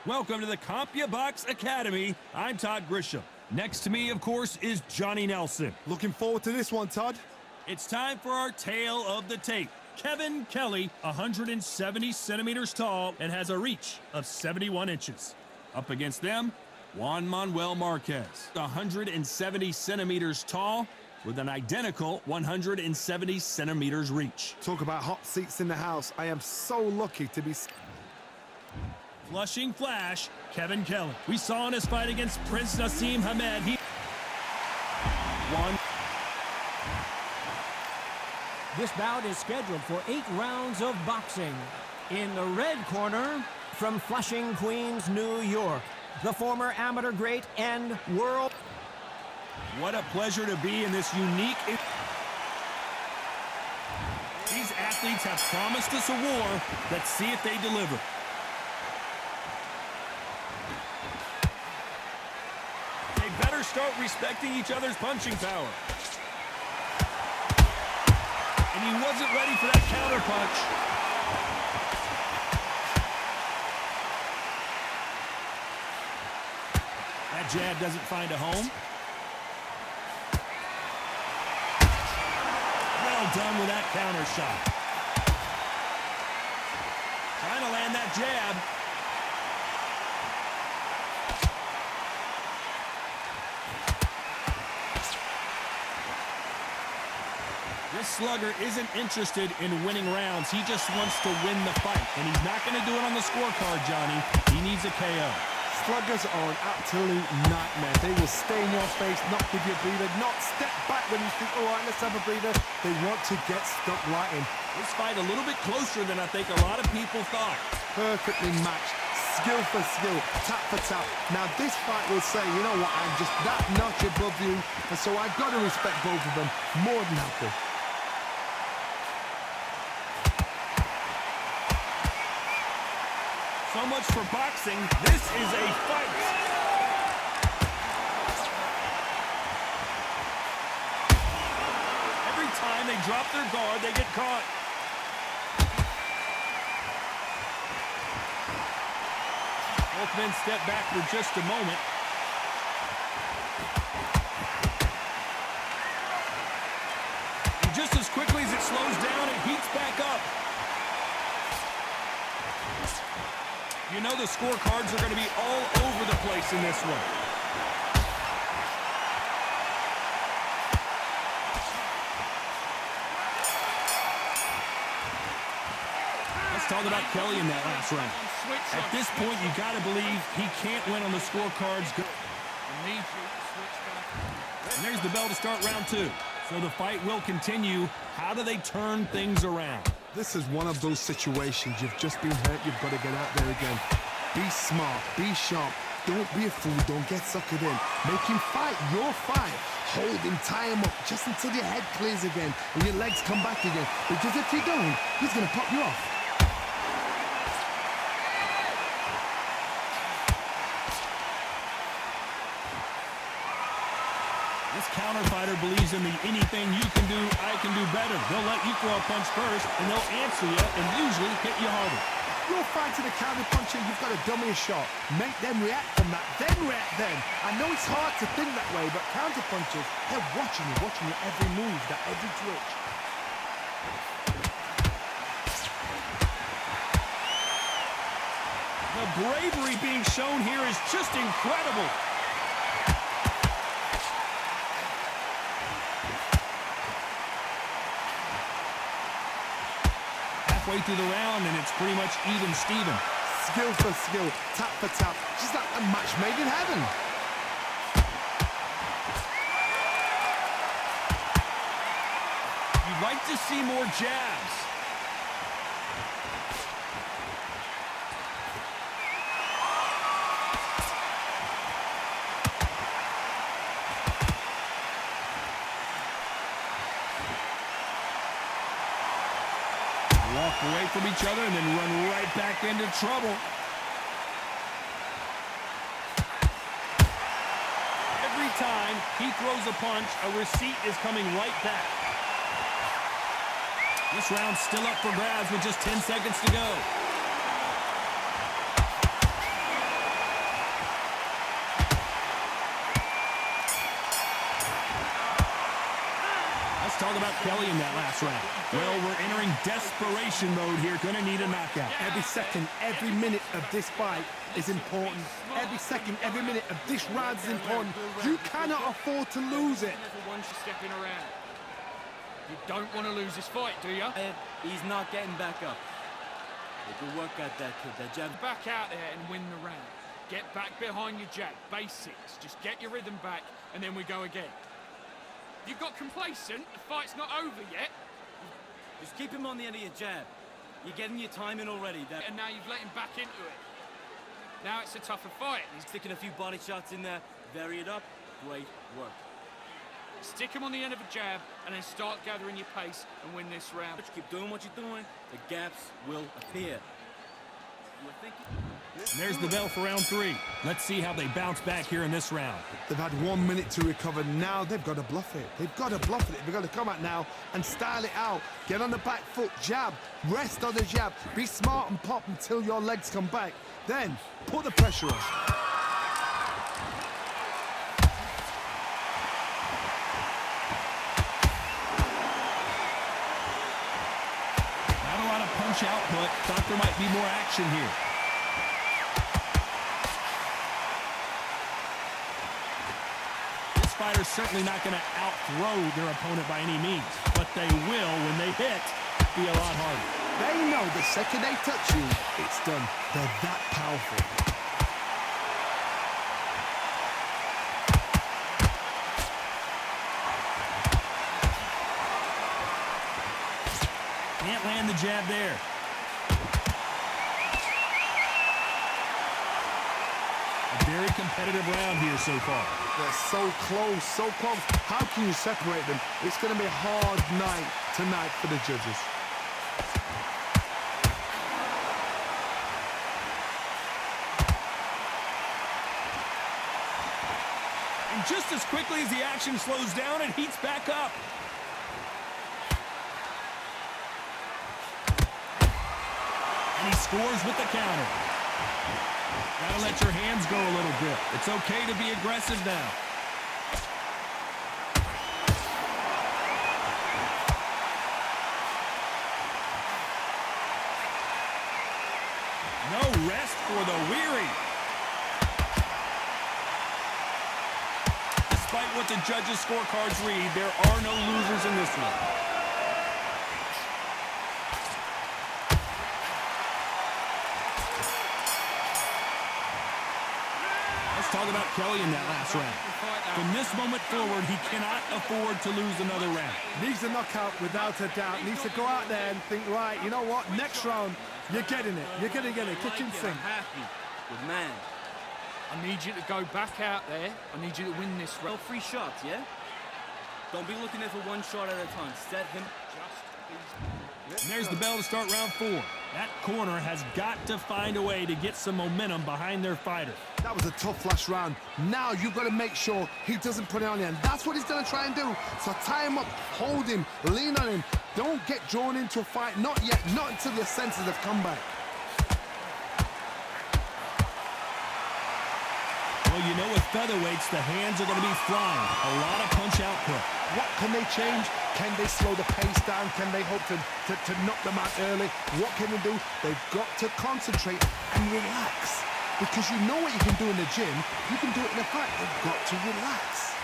Welcome to the CompuBox Academy. I'm Todd Grisham. Next to me, of course, is Johnny Nelson. Looking forward to this one, Todd. It's time for our tale of the tape. Kevin Kelley, 170 centimeters tall and has a reach of 71 inches. Up against them, Juan Manuel Marquez, 170 centimeters tall with an identical 170 centimeters reach. Talk about hot seats in the house. I am so lucky to be... Flushing flash, Kevin Kelley. We saw in his fight against Prince Nassim Hamed, he won. This bout is scheduled for 8 rounds of boxing. In the red corner, from Flushing, Queens, New York, the former amateur great and world. What a pleasure to be in this unique... These athletes have promised us a war. Let's see if they deliver. They better start respecting each other's punching power. And he wasn't ready for that counter punch. That jab doesn't find a home. Well done with that counter shot. Trying to land that jab. This slugger isn't interested in winning rounds. He just wants to win the fight. And he's not going to do it on the scorecard, Johnny. He needs a KO. Sluggers are an absolute nightmare. They will stay in your face, not give you a breather, not step back when you think, all right, let's have a breather. They want to get stuck right in. This fight a little bit closer than I think a lot of people thought. Perfectly matched. Skill for skill, tap for tap. Now this fight will say, you know what, I'm just that notch above you. And so I've got to respect both of them more than happy. So much for boxing. This is a fight. Every time they drop their guard, they get caught. Both men step back for just a moment. And just as quickly as it slows down, it heats back up. You know the scorecards are going to be all over the place in this one. Let's talk about Kelley in that last round. At this point, you got to believe he can't win on the scorecards. And there's the bell to start round 2. So the fight will continue. How do they turn things around? This is one of those situations. You've just been hurt. You've got to get out there again. Be smart. Be sharp. Don't be a fool. Don't get suckered in. Make him fight your fight. Hold him. Tie him up just until your head clears again and your legs come back again. Because if you don't, he's going to pop you off. This counter fighter believes in the anything you can do, I can do better. They'll let you throw a punch first, and they'll answer you and usually hit you harder. You're fighting a counter puncher, you've got to dummy a shot. Make them react from that, then react then. I know it's hard to think that way, but counter punchers, they're watching you every move, that every twitch. The bravery being shown here is just incredible. Halfway through the round, and it's pretty much even Steven. Skill for skill, tap for tap, just like a match made in heaven. You'd like to see more jabs. Walk away from each other and then run right back into trouble. Every time he throws a punch, a receipt is coming right back. This round's still up for grabs with just 10 seconds to go. talk about Kelley in that last round. Well, we're entering desperation mode here. Gonna need a knockout. Every second, every minute of this fight is important. Every second, every minute of this round is important. You cannot afford to lose it. Once you're stepping around. You don't want to lose this fight, do you? He's not getting back up. Good work at that kid, that jab. Back out there and win the round. Get back behind your jab. Basics. Just get your rhythm back, and then we go again. You got complacent. The fight's not over yet. Just keep him on the end of your jab. You're getting your time in already. And now you've let him back into it. Now it's a tougher fight. He's sticking a few body shots in there. Vary it up. Great work. Stick him on the end of a jab, and then start gathering your pace and win this round. But you keep doing what you're doing, the gaps will appear. And there's the bell for round 3. Let's see how they bounce back here in this round. They've had 1 minute to recover. Now they've got to bluff it. They've got to bluff it. They've got to come out now and style it out. Get on the back foot, jab, rest on the jab. Be smart and pop until your legs come back. Then put the pressure on. Output. Thought there might be more action here. This fighter's certainly not going to outthrow their opponent by any means, but they will, when they hit, be a lot harder. They know the second they touch you, it's done. They're that powerful. Can't land the jab there. A very competitive round here so far. They're so close, so close. How can you separate them? It's going to be a hard night tonight for the judges. And just as quickly as the action slows down, it heats back up. And he scores with the counter. Gotta let your hands go a little bit. It's okay to be aggressive now. No rest for the weary. Despite what the judges' scorecards read, there are no losers in this one. Talk about Kelley in that last round. From this moment forward, he cannot afford to lose another round. Needs a knockout without a doubt. Needs to go out there and think, right, you know what? Next round, you're getting it. You're going to get it. Kitchen sink. Happy with man. I need you to go back out there. I need you to win this round. No free shots, yeah? Don't be looking there for one shot at a time. Set him. And there's the bell to start round 4. That corner has got to find a way to get some momentum behind their fighter. That was a tough last round. Now you've got to make sure he doesn't put it on you. And that's what he's going to try and do. So tie him up, hold him, lean on him. Don't get drawn into a fight. Not yet. Not until your senses have come back. Well, you know with featherweights, the hands are going to be flying. A lot of punch output. What can they change? Can they slow the pace down? Can they hope to knock them out early? What can they do? They've got to concentrate and relax. Because you know what you can do in the gym, you can do it in a fight. They've got to relax.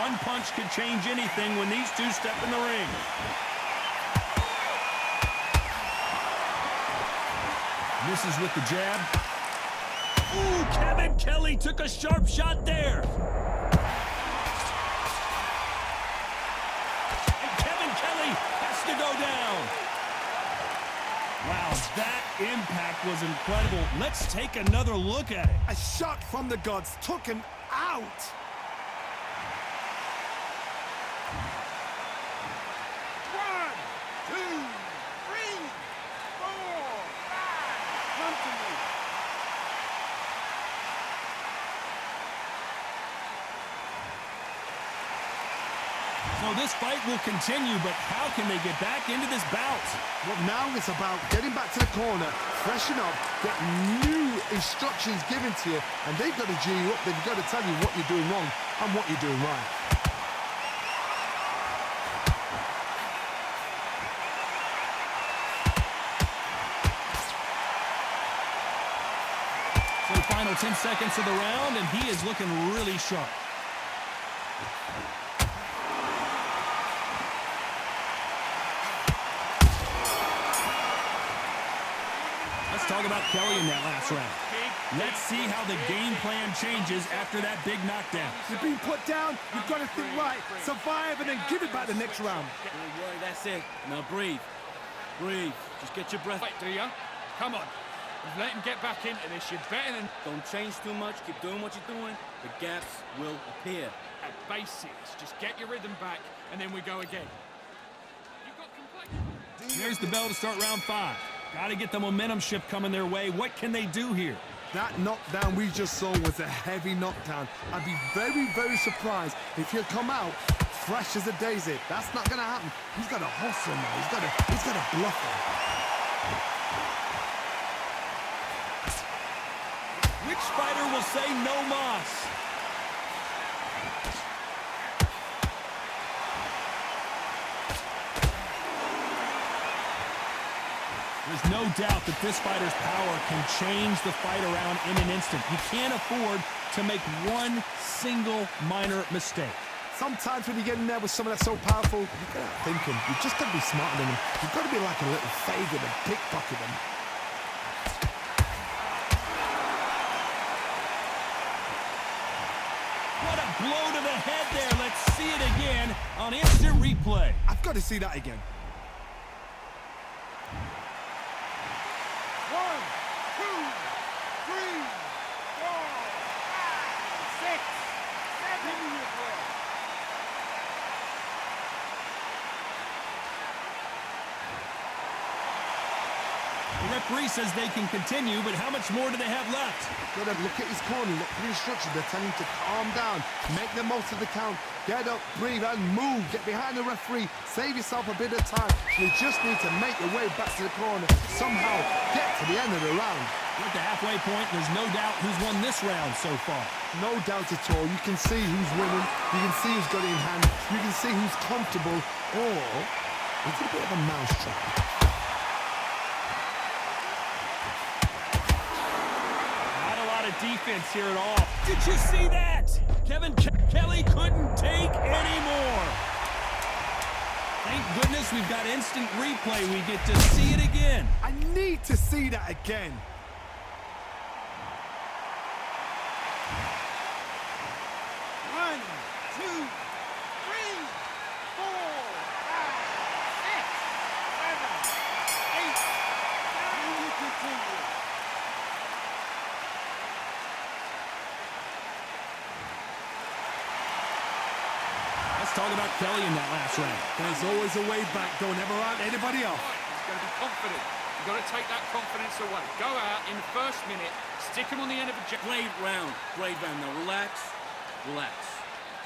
One punch could change anything when these two step in the ring. Misses with the jab. Ooh, Kevin Kelley took a sharp shot there. And Kevin Kelley has to go down. Wow, that impact was incredible. Let's take another look at it. A shot from the gods took him out. So this fight will continue, but how can they get back into this bout? Well, now it's about getting back to the corner, freshen up, get new instructions given to you, and they've got to G you up. They've got to tell you what you're doing wrong and what you're doing right. So final 10 seconds of the round, and he is looking really sharp. Let's talk about Kelley in that last round. Let's see how the game plan changes after that big knockdown. You've been put down, you've got to think right, survive, and then give it back the next round. Don't worry, that's it. Now breathe. Breathe. Just get your breath. Wait, do you? Come on. You've let him get back into this. You're better than... Don't change too much. Keep doing what you're doing. The gaps will appear. At basics. Just get your rhythm back, and then we go again. You've got complete... There's the bell to start round 5. Got to get the momentum shift coming their way. What can they do here? That knockdown we just saw was a heavy knockdown. I'd be very, very surprised if he'll come out fresh as a daisy. That's not going to happen. He's got to hustle now. He's got to bluff him. Which fighter will say no mas? There's no doubt that this fighter's power can change the fight around in an instant. You can't afford to make one single minor mistake. Sometimes when you get in there with someone that's so powerful, you've got to think him. You've just got to be smarter than him. You've got to be like a little favourite and pickpocket him. What a blow to the head there. Let's see it again on instant replay. I've got to see that again. 1, 2, 3, 4, 5, 6, 7. The referee says they can continue, but how much more do they have left? Got to look at his corner, look for the instructions. They're telling him to calm down, make the most of the count, get up, breathe, and move. Get behind the referee, save yourself a bit of time. You just need to make your way back to the corner, somehow get to the end of the round. We're at the halfway point. There's no doubt who's won this round so far. No doubt at all. You can see who's winning. You can see who's got it in hand. You can see who's comfortable. Or it's a bit of a mousetrap. Defense here at all. Did you see that? Kelley couldn't take anymore. Thank goodness we've got instant replay. We get to see it again. I need to see that again. One, 2, 3, 4, 5, 6, 7, 8. Now you continue. Let's talk about Kelley in that last round. There's always a way back. Don't ever out anybody else. He's going to be confident. You've got to take that confidence away. Go out in the first minute, stick him on the end of a jab. Great round. Great round. Now relax. Relax.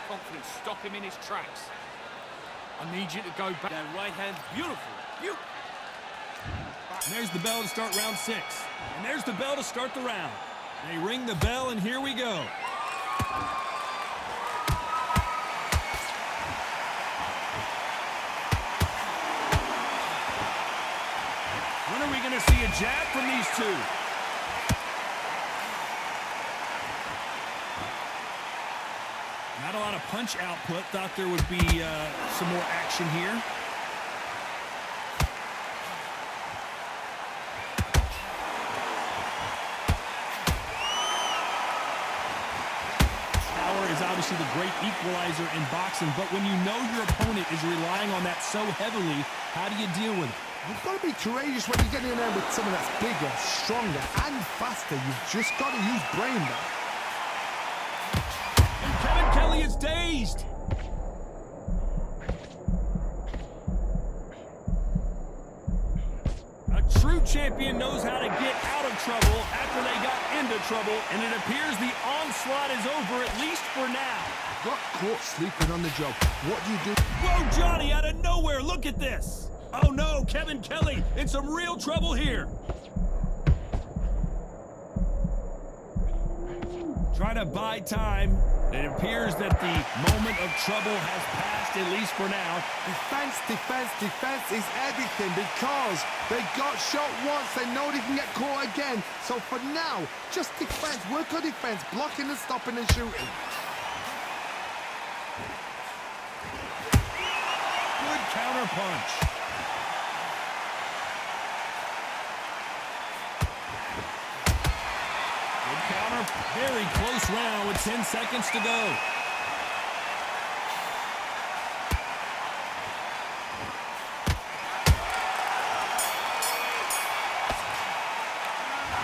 Confidence, stop him in his tracks. I need you to go back. That right hand, beautiful. Beautiful. And there's the bell to start round 6. And there's the bell to start the round. They ring the bell, and here we go. When are we going to see a jab from these two? Not a lot of punch output. Thought there would be some more action here. Power is obviously the great equalizer in boxing, but when you know your opponent is relying on that so heavily, how do you deal with it? You've got to be courageous when you get in there with someone that's bigger, stronger, and faster. You've just got to use brain there. And Kelley is dazed. A true champion knows how to get out of trouble after they got into trouble, and it appears the onslaught is over, at least for now. Got caught sleeping on the job. What do you do? Whoa, Johnny, out of nowhere. Look at this. Oh, no, Kevin Kelley in some real trouble here. Try to buy time. It appears that the moment of trouble has passed, at least for now. Defense, defense, defense is everything because they got shot once. They know they can get caught again. So for now, just defense. Work on defense. Blocking and stopping and shooting. Good counter punch. Good counter. Very close round with 10 seconds to go.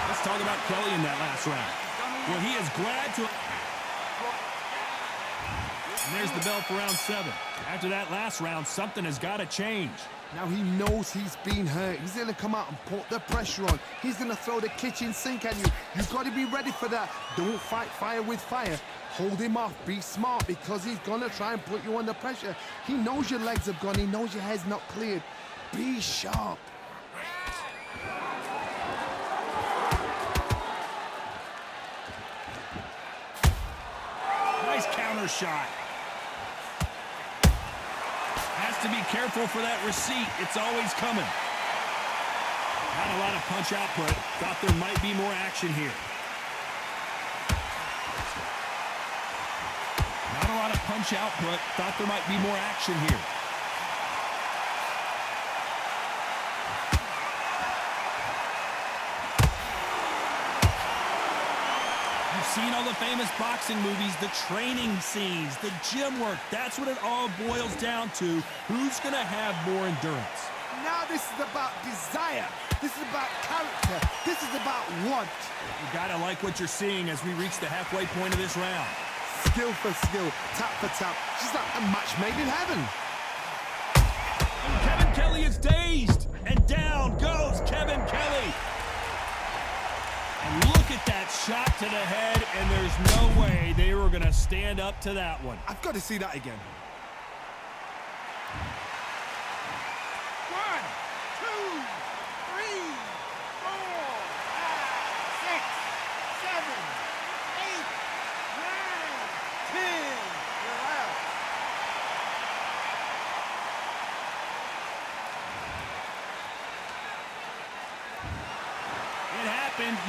Let's talk about Kelley in that last round. Well, he is glad to... And there's the bell for round 7. After that last round, something has got to change. Now he knows he's been hurt. He's going to come out and put the pressure on. He's going to throw the kitchen sink at you. You've got to be ready for that. Don't fight fire with fire. Hold him off. Be smart because he's going to try and put you under pressure. He knows your legs have gone. He knows your head's not cleared. Be sharp. Nice counter shot. Has to be careful for that receipt. It's always coming. Not a lot of punch output. Thought there might be more action here. Not a lot of punch output. Thought there might be more action here. Seen all the famous boxing movies, the training scenes, the gym work. That's what it all boils down to. Who's going to have more endurance? Now this is about desire. This is about character. This is about want. You got to like what you're seeing as we reach the halfway point of this round. Skill for skill, tap for tap. Just like a match made in heaven. And Kevin Kelley is dazed. And down goes Kevin Kelley. And look at that shot to the head, and there's no way they were going to stand up to that one. I've got to see that again. 1, 2, 3, 4, 5, 6, 7, 8, 9, 10. You're out. It happened.